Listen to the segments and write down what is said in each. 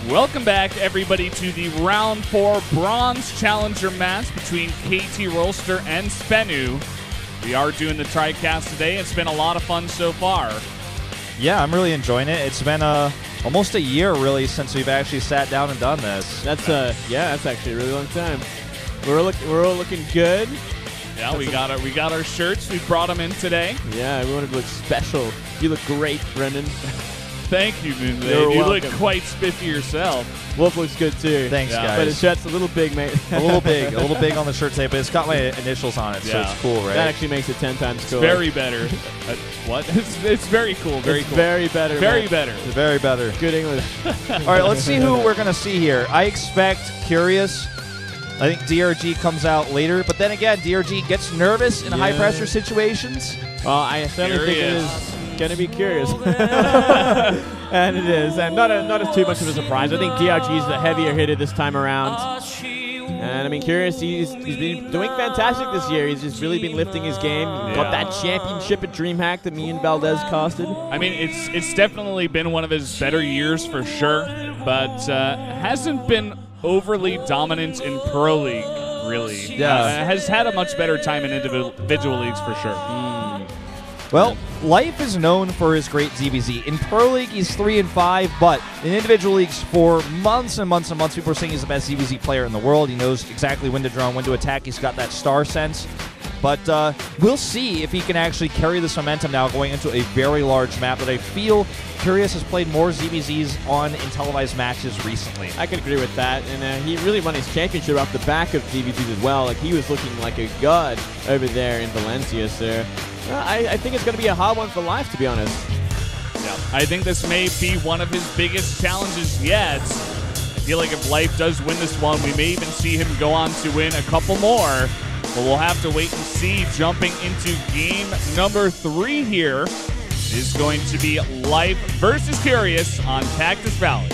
Welcome back, everybody, to the Round 4 Bronze Challenger match between KT Rolster and SBENU. We are doing the TriCast today. It's been a lot of fun so far. Yeah, I'm really enjoying it. It's been almost a year, really, since we've actually sat down and done this. That's that's actually a really long time. We're all looking good. Yeah, we got our shirts. We brought them in today. Yeah, we wanted to look special. You look great, Brendan. Thank you, Moonblade. You look quite spiffy yourself. Wolf looks good too. Thanks, guys. But his shirt's a little big, mate. a little big on the shirt today, but it's got my initials on it, so it's cool, right? That actually makes it 10 times cooler. Very better. What? It's very cool. Very cool. Very better. Very better. Very better. Good English. All right, let's see who we're gonna see here. I expect Curious. I think DRG comes out later, but then again, DRG gets nervous in high pressure situations. Well, I certainly think it is going to be Curious. And it is. And not as too much of a surprise. I think DRG is the heavier hitter this time around. And I mean, Curious, he's been doing fantastic this year. He's just really been lifting his game. Got that championship at DreamHack that me and Valdez costed. I mean, it's definitely been one of his better years for sure, but hasn't been overly dominant in Pro League, really. Yeah. Has had a much better time in individual leagues for sure. Well, Life is known for his great ZBZ. In Pro League, he's 3-5, but in individual leagues for months and months and months, people are saying he's the best ZBZ player in the world. He knows exactly when to drone, when to attack. He's got that star sense. But we'll see if he can actually carry this momentum now going into a very large map that I feel Curious has played more ZBZs on in televised matches recently. I could agree with that. And he really won his championship off the back of ZBZs as well. Like, he was looking like a god over there in Valencia, so I think it's going to be a hard one for Life, to be honest. Yeah, I think this may be one of his biggest challenges yet. I feel like if Life does win this one, we may even see him go on to win a couple more. But we'll have to wait and see. Jumping into game number 3 here is going to be Life versus Curious on Cactus Valley.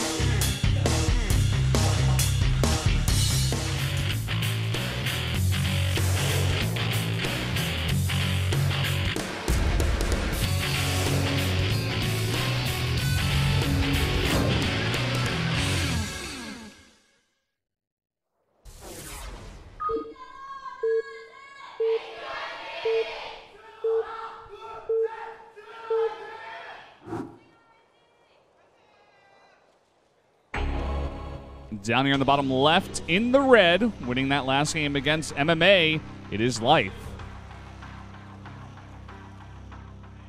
Down here on the bottom left in the red, winning that last game against MMA, it is Life.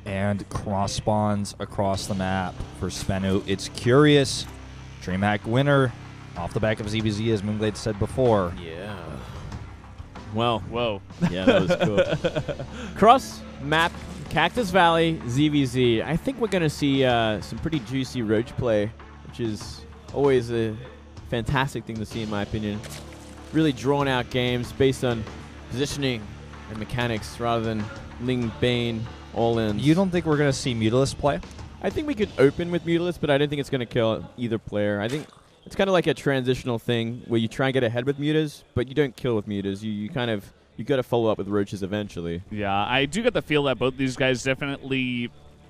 And cross spawns across the map for SBENU. It's Curious, DreamHack winner, off the back of ZBZ, as Moonblade said before. Yeah. Well, whoa. Yeah, that was cool. Cross map, Cactus Valley, ZBZ. I think we're going to see some pretty juicy roach play, which is always a fantastic thing to see, in my opinion. Really drawn out games based on positioning and mechanics rather than Ling Bane all in. You don't think we're going to see Mutalist play? I think we could open with Mutalist, but I don't think it's going to kill either player. I think it's kind of like a transitional thing where you try and get ahead with mutas, but you don't kill with mutas. You got to follow up with roaches eventually. Yeah, I do get the feel that both these guys definitely,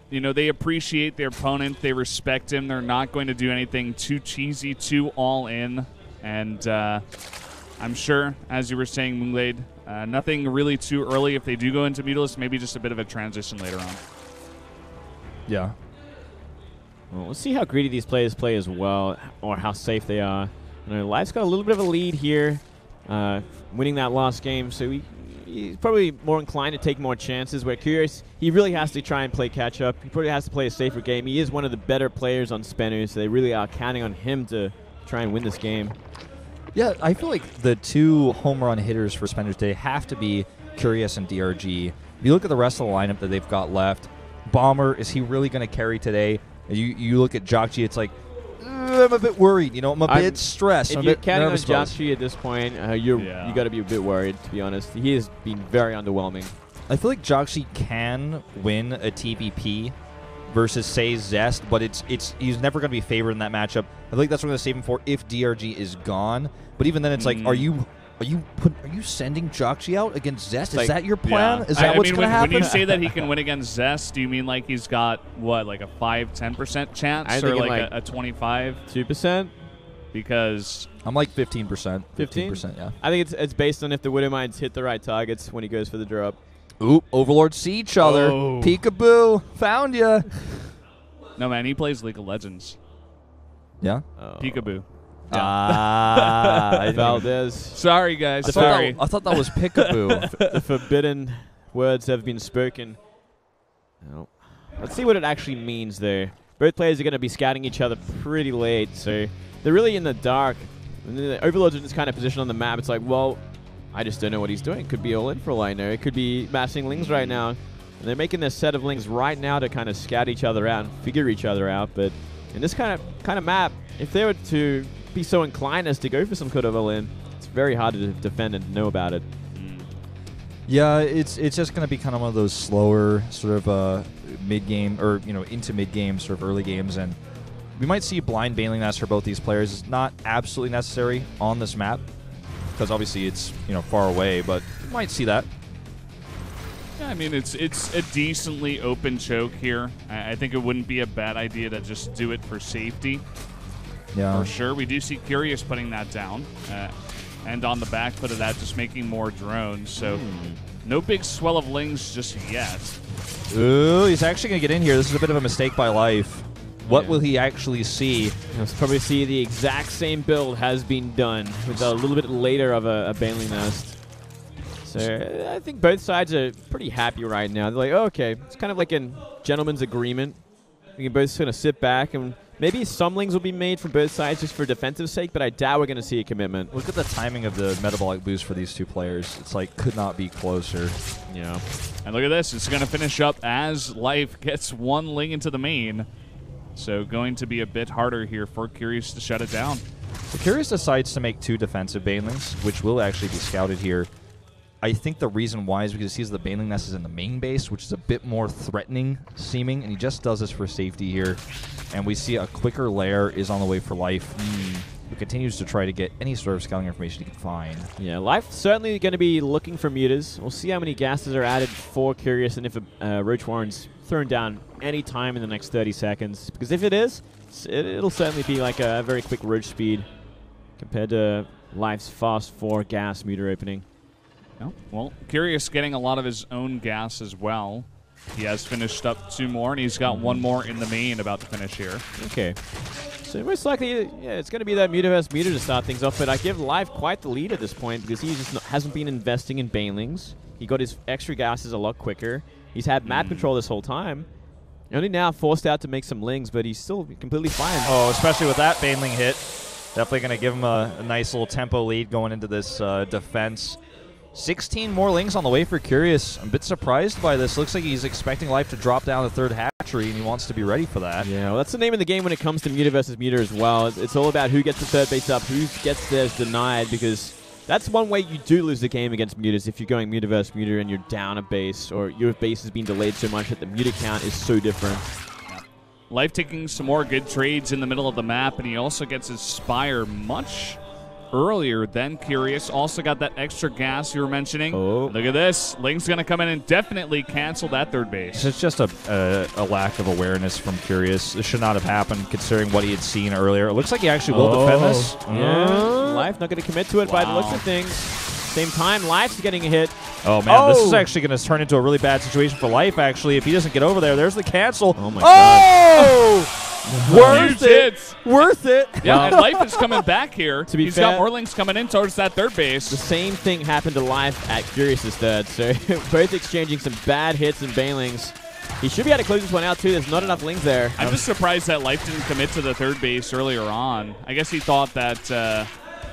you know, they appreciate their opponent. They respect him. They're not going to do anything too cheesy, too all in. And I'm sure, as you were saying, Moonblade, nothing really too early. If they do go into Mutalist, maybe just a bit of a transition later on. Yeah. Well, we'll see how greedy these players play as well, or how safe they are. You know, Life's got a little bit of a lead here, winning that last game, so he's probably more inclined to take more chances, where Curious, he really has to try and play catch-up. He probably has to play a safer game. He is one of the better players on SBENU, so they really are counting on him to try and win this game. Yeah, I feel like the two home run hitters for SBENU today have to be Curious and DRG. If you look at the rest of the lineup that they've got left, Bomber, is he really going to carry today? You look at Jockji, it's like, I'm a bit worried. You know, I'm a bit stressed. If you're counting on Jockji at this point, you got to be a bit worried, to be honest. He has been very underwhelming. I feel like Jockji can win a TPP versus, say, Zest, but he's never going to be favored in that matchup. I think that's what I'm going to save him for if DRG is gone. But even then, it's like, are you sending Jockji out against Zest? Is that your plan? Is that what's going to happen? When you say that he can win against Zest, do you mean like he's got, what, like a 5-10% chance? Or like a 25? 2%? because I'm like 15%. 15? 15%, yeah. I think it's based on if the Widow Mines hit the right targets when he goes for the drop. Oop, Overlords see each other. Oh. Peekaboo, found ya. no, man, he plays League of Legends. Yeah? Oh. Peekaboo. Valdez. Sorry, guys. I Sorry. thought that was Peekaboo. The forbidden words have been spoken. Oh. Let's see what it actually means there. Both players are going to be scouting each other pretty late, so they're really in the dark. And the Overlord's in this kind of position on the map. It's like, well, I just don't know what he's doing. Could be all in for all I know. It could be massing Lings right now. And they're making this set of Lings right now to kind of scout each other out and figure each other out. But in this kind of map, if they were to be so inclined as to go for some kind of all-in, it's very hard to defend and know about it. Yeah, it's just going to be kind of one of those slower sort of mid-game, or, into mid-game, sort of early games. And we might see blind bailing nest for both these players. It's not absolutely necessary on this map, because obviously it's, far away, but you might see that. Yeah, I mean, it's a decently open choke here. I think it wouldn't be a bad idea to just do it for safety. Yeah. For sure. We do see Curious putting that down. And on the back foot of that, just making more drones. So no big swell of Lings just yet. Ooh, he's actually going to get in here. This is a bit of a mistake by Life. What will he actually see? You'll probably see the exact same build has been done with a little bit later of a bailing nest. So I think both sides are pretty happy right now. They're like, oh, okay, it's kind of like a gentleman's agreement. We can both kind of sit back, and maybe some Lings will be made from both sides just for defensive sake, but I doubt we're going to see a commitment. Look at the timing of the metabolic boost for these two players. It's like, could not be closer. Yeah. And look at this. It's going to finish up as Life gets one Ling into the main. So going to be a bit harder here for Curious to shut it down. So Curious decides to make 2 defensive banelings, which will actually be scouted here. I think the reason why is because he sees the bailing nest is in the main base, which is a bit more threatening seeming, and he just does this for safety here. And we see a quicker lair is on the way for Life, who continues to try to get any sort of scouting information he can find. Yeah, Life certainly going to be looking for mutas. We'll see how many gases are added for Curious and if a Roach Warren's thrown down any time in the next 30 seconds. Because if it is, it'll certainly be like a very quick Roach speed compared to Life's fast 4 gas muta opening. Oh, well, Curious getting a lot of his own gas as well. He has finished up 2 more, and he's got 1 more in the main about to finish here. Okay. So most likely, yeah, it's going to be that muta versus muta to start things off, but I give Live quite the lead at this point because he just hasn't been investing in banelings. He got his extra gases a lot quicker. He's had map control this whole time. Only now forced out to make some Lings, but he's still completely fine. Oh, especially with that baneling hit. Definitely going to give him a nice little tempo lead going into this defense. 16 more Lings on the way for Curious. I'm a bit surprised by this. Looks like he's expecting Life to drop down the 3rd hatchery, and he wants to be ready for that. Yeah, well, that's the name of the game when it comes to muta versus muta as well. It's all about who gets the 3rd base up, who gets theirs denied, because that's one way you do lose the game against mutas if you're going muta versus muta and you're down a base, or your base has been delayed so much that the muta count is so different. Life taking some more good trades in the middle of the map, and he also gets his Spire much earlier than Curious. Also got that extra gas you were mentioning. Oh. Look at this. Ling's going to come in and definitely cancel that 3rd base. It's just a lack of awareness from Curious. This should not have happened considering what he had seen earlier. It looks like he actually will defend this. Yeah. Life not going to commit to it by the looks of things. Same time, Life's getting a hit. Oh, man. This is actually going to turn into a really bad situation for Life, actually. If he doesn't get over there, there's the cancel. Oh, my God. Oh! Worth it. Worth it. Yeah, and Life is coming back here. To be He's fair, got more Lings coming in towards that 3rd base. The same thing happened to Life at Curious's 3rd, so both exchanging some bad hits and banelings. He should be able to close this one out, too. There's not enough Lings there. I'm just surprised that Life didn't commit to the 3rd base earlier on. I guess he thought that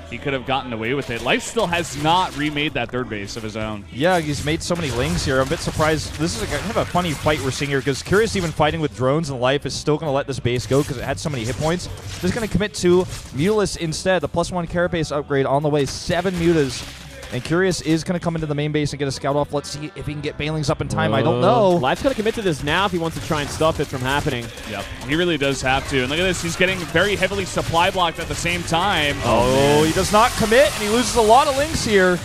he could have gotten away with it. Life still has not remade that 3rd base of his own. Yeah, he's made so many Lings here. I'm a bit surprised. This is kind of a funny fight we're seeing here because Curious even fighting with drones and Life is still going to let this base go because it had so many hit points. Just going to commit to Mutalist instead. The +1 carapace upgrade on the way. 7 mutas. And Curious is going to come into the main base and get a scout off. Let's see if he can get banelings up in time. I don't know. Life's going to commit to this now if he wants to try and stop it from happening. Yep, he really does have to. And look at this. He's getting very heavily supply blocked at the same time. Oh, he does not commit, and he loses a lot of Lings here.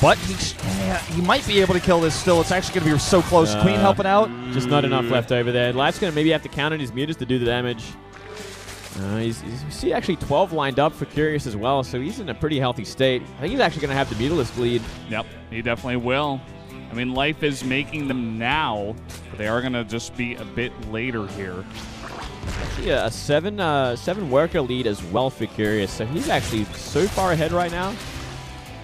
But he might be able to kill this still. It's actually going to be so close. Queen helping out. Just not enough left over there. Life's going to maybe have to count on his mutas to do the damage. You see actually 12 lined up for Curious as well, so he's in a pretty healthy state. I think he's actually going to have the Mutalisk lead. Yep, he definitely will. I mean, Life is making them now, but they are going to just be a bit later here. Actually, a seven worker lead as well for Curious, so he's actually so far ahead right now.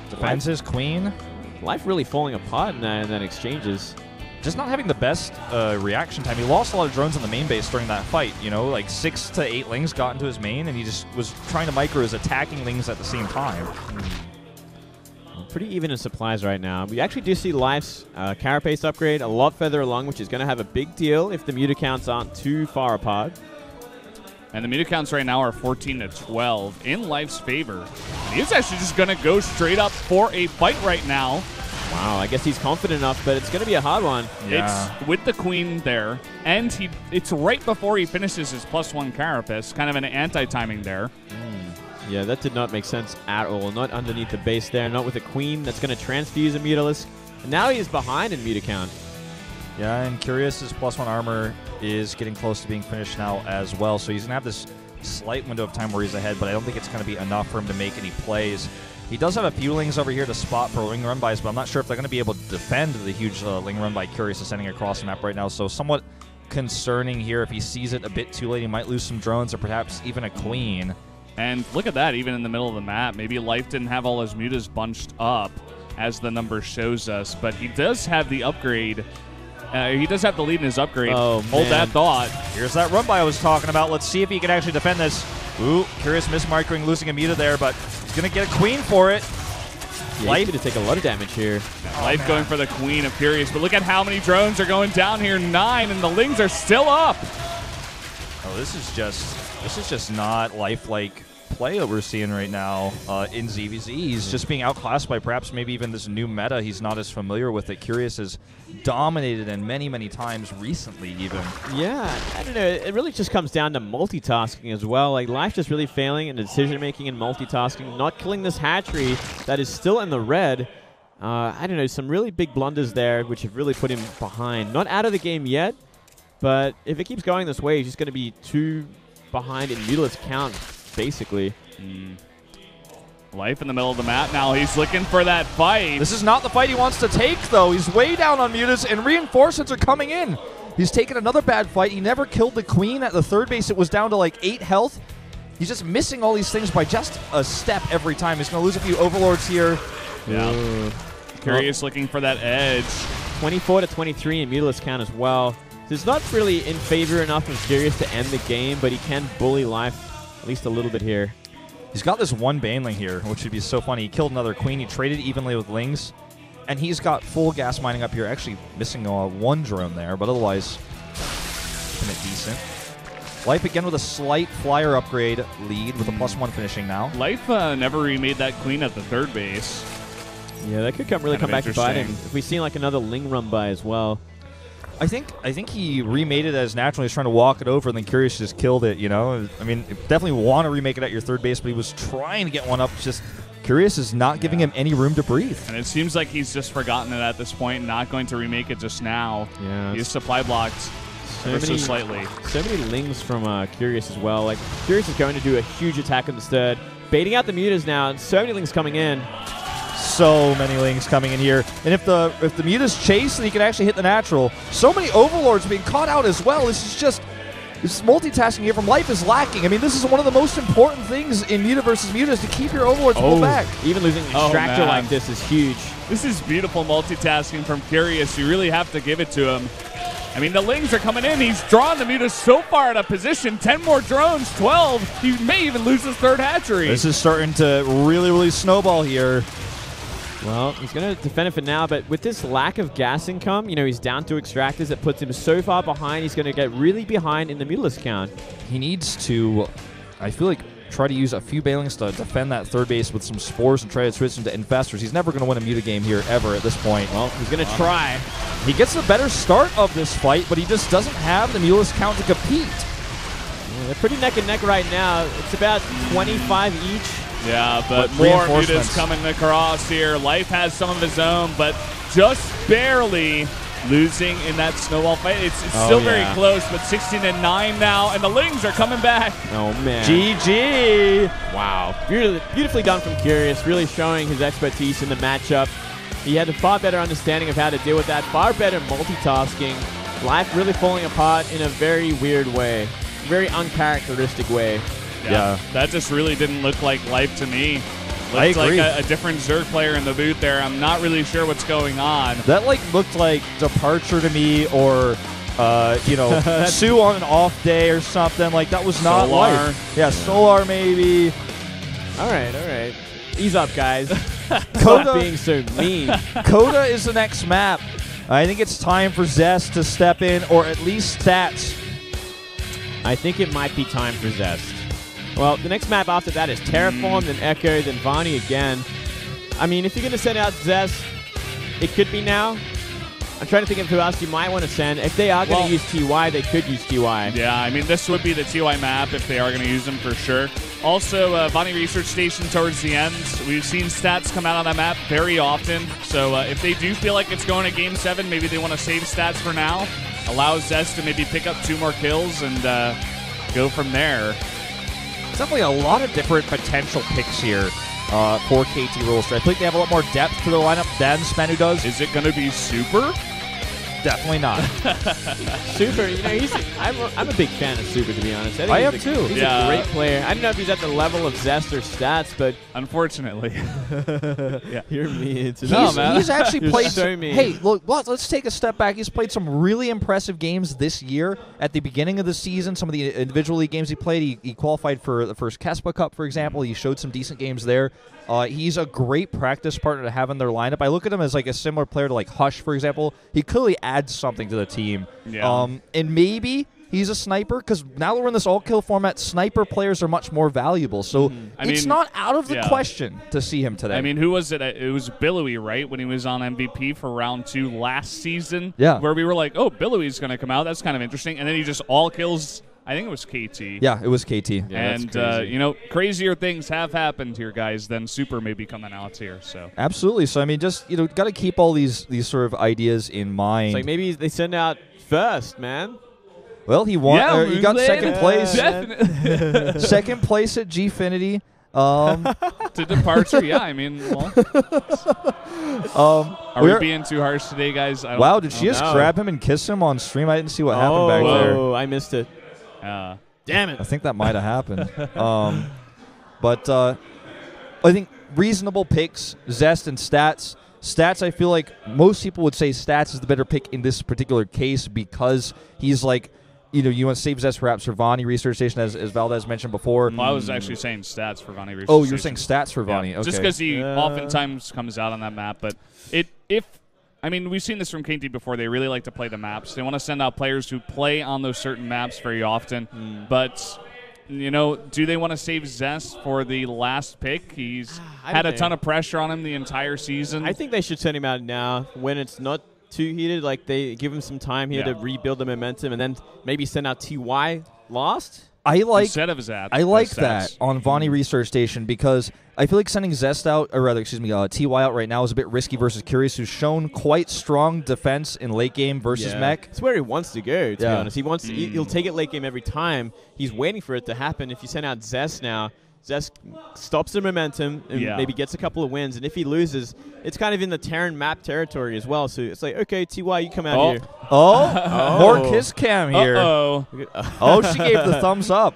Defends his queen. Life really falling apart in that exchanges. Just not having the best reaction time. He lost a lot of drones on the main base during that fight. You know, like 6 to 8 lings got into his main, and he just was trying to micro his attacking lings at the same time. Pretty even in supplies right now. We actually do see Life's Carapace upgrade a lot further along, which is going to have a big deal if the Muta counts aren't too far apart. And the Muta counts right now are 14 to 12 in Life's favor. And he's actually just going to go straight up for a fight right now. Wow, I guess he's confident enough, but it's going to be a hard one. Yeah. It's with the queen there, and it's right before he finishes his +1 Carapace, kind of an anti-timing there. Yeah, that did not make sense at all. Not underneath the base there, not with a queen that's going to transfuse a Mutalisk. And now he's behind in Muta count. Yeah, and Curious's +1 armor is getting close to being finished now as well, so he's going to have this slight window of time where he's ahead, but I don't think it's going to be enough for him to make any plays. He does have a few lings over here to spot for ling run-bys, but I'm not sure if they're going to be able to defend the huge ling run-by Curious is sending across the map right now, so somewhat concerning here. If he sees it a bit too late, he might lose some drones or perhaps even a queen. And look at that, even in the middle of the map. Maybe Life didn't have all his mutas bunched up, as the number shows us, but he does have the upgrade. He does have the lead in his upgrade. Oh, hold that thought. Here's that run-by I was talking about. Let's see if he can actually defend this. Ooh, Curious mismarking, losing a muta there, but he's going to get a queen for it. Yeah, Life going to take a lot of damage here. Life going for the queen of Curious, but look at how many drones are going down here. 9, and the lings are still up. Oh, this is just not lifelike play that we're seeing right now in ZVZ. He's just being outclassed by perhaps maybe even this new meta. He's not as familiar with it. Curious has dominated in many, many times recently even. Yeah, I don't know. It really just comes down to multitasking as well. Like, Life just really failing in decision-making and multitasking, not killing this hatchery that is still in the red. I don't know, some really big blunders there, which have really put him behind. Not out of the game yet, but if it keeps going this way, he's just going to be 2 behind in Mutalisk count, basically. Life in the middle of the map now. He's looking for that fight. This is not the fight he wants to take, though. He's way down on mutas, and reinforcements are coming in. He's taken another bad fight. He never killed the queen. At the third base, it was down to like 8 health. He's just missing all these things by just a step every time. He's going to lose a few overlords here. Yeah. Curious looking for that edge. 24 to 23 in Mutalisk count as well. So it's not really in favor enough of Curious to end the game, but he can bully Life at least a little bit here. He's got this one baneling here, which would be so funny. He killed another queen. He traded evenly with lings, and he's got full gas mining up here. Actually missing 1 drone there, but otherwise keeping it decent. Life again with a slight flyer upgrade lead with a +1 finishing now. Life never remade that queen at the third base. Yeah, that could really come back to bite him. If we see like another ling run by as well. I think he remade it as naturally. He's trying to walk it over, and then Curious just killed it, you know? I mean, definitely want to remake it at your third base, but he was trying to get one up. Just Curious is not giving him any room to breathe. And it seems like he's just forgotten it at this point, not going to remake it just now. Yeah. He's supply blocked so slightly. So many lings from Curious as well. Like, Curious is going to do a huge attack on the third, baiting out the mutas now, and so many lings coming in. So many lings coming in here, and if the mutas chase, then he can actually hit the natural. So many overlords being caught out as well. This multitasking here from Life is lacking. I mean, this is one of the most important things in muta versus muta, is to keep your overlords pulled back. Even losing an extractor like this is huge. This is beautiful multitasking from Curious. You really have to give it to him. I mean, the lings are coming in. He's drawn the mutas so far out of position. 10 more drones, 12. He may even lose his third hatchery. This is starting to really, really snowball here. Well, he's going to defend it for now, but with this lack of gas income, you know, he's down to extractors. That puts him so far behind. He's going to get really behind in the Mutalisk count. He needs to, I feel like, try to use a few bailings to defend that third base with some spores and try to switch into infestors. He's never going to win a muta game here ever at this point. Well, he's going to try. He gets a better start of this fight, but he just doesn't have the Mutalisk count to compete. Yeah, they're pretty neck and neck right now. It's about 25 each. Yeah, but more mutas coming across here. Life has some of his own, but just barely. losing in that snowball fight. It's still very close, but 16-9 now, and the Lings are coming back. Oh, man. GG. Wow. Beautifully done from Curious, really showing his expertise in the matchup. He had a far better understanding of how to deal with that, far better multitasking. Life really falling apart in a very weird way, very uncharacteristic way. Yeah. That just really didn't look like Life to me. I Looked agree. like a different Zerg player in the booth there. I'm not really sure what's going on. That looked like Departure to me, or Sue on an off day or something. Like, that was not Solar. Life. Yeah, Solar maybe. All right. Ease up, guys. Stop Coda being so mean. Coda is the next map. I think it's time for Zest to step in, or at least Stats. I think it might be time for Zest. Well, the next map after that is Terraform, then Echo, then Vani again. I mean, if you're going to send out Zest, it could be now. I'm trying to think of who else you might want to send. If they are going to use TY, they could use TY. Yeah, I mean, this would be the TY map if they are going to use them for sure. Also, Vani Research Station towards the end. We've seen Stats come out on that map very often. So if they do feel like it's going to Game 7, maybe they want to save Stats for now. Allow Zest to maybe pick up 2 more kills and go from there. Definitely a lot of different potential picks here for KT Rolster. I think they have a lot more depth to their lineup than SBENU does. Is it going to be Super? Definitely not. Super, I'm a big fan of Super, to be honest. I am too. He's a great player. I don't know if he's at the level of Zest or Stats, but unfortunately, you're mean. He's actually played. So mean. Hey, look, let's take a step back. He's played some really impressive games this year. At the beginning of the season, some of the individual league games he played, he qualified for the first Kespa Cup, for example. He showed some decent games there. He's a great practice partner to have in their lineup. I look at him as like a similar player to like Hush, for example. He clearly adds something to the team. Yeah. And maybe he's a sniper, because now that we're in this all-kill format, sniper players are much more valuable. So it's not out of the question to see him today. I mean, who was it? It was Billowy, right, when he was on MVP for round 2 last season? Yeah. Where we were like, oh, Billowy's going to come out. That's kind of interesting. And then he just all-kills, I think it was KT. Yeah, it was KT. Yeah, and, crazier things have happened here, guys, than Super maybe coming out here. So Absolutely. So, I mean, just, got to keep all these sort of ideas in mind. It's like maybe they send out first, man. Well, he won. Yeah, He got second place. Definitely. Second place at Gfinity. To Departure, yeah. I mean, well, are we being too harsh today, guys? Wow, did she just grab him and kiss him on stream? I didn't see what happened back there. Oh, I missed it. Damn it. I think that might have happened. But I think reasonable picks, Zest and Stats. Stats, I feel like most people would say Stats is the better pick in this particular case, because he's like, you want to save Zest perhaps for Vani Research Station, as Valdez mentioned before. Well, I was actually saying Stats for Vani Research Oh, you were Station. saying Stats for Vani. Yeah, Okay. just because he oftentimes comes out on that map. But I mean, we've seen this from KT before. They really like to play the maps. They want to send out players who play on those certain maps very often. But, do they want to save Zest for the last pick? He's had a ton of pressure on him the entire season. I think they should send him out now when it's not too heated. Like, they give him some time here to rebuild the momentum, and then maybe send out TY last. I like instead of Zest. I like that on Vani Research Station, because I feel like sending Zest out, or rather, TY out right now is a bit risky versus Curious, who's shown quite strong defense in late game versus Mech. It's where he wants to go, to be honest. He wants he'll take it late game every time. He's waiting for it to happen. If you send out Zest now, Zest stops the momentum and maybe gets a couple of wins. And if he loses, it's kind of in the Terran map territory as well. So it's like, okay, TY, you come out here. More kiss cam here. Uh-oh. She gave the thumbs up.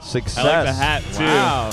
Success. I like the hat, too. Wow.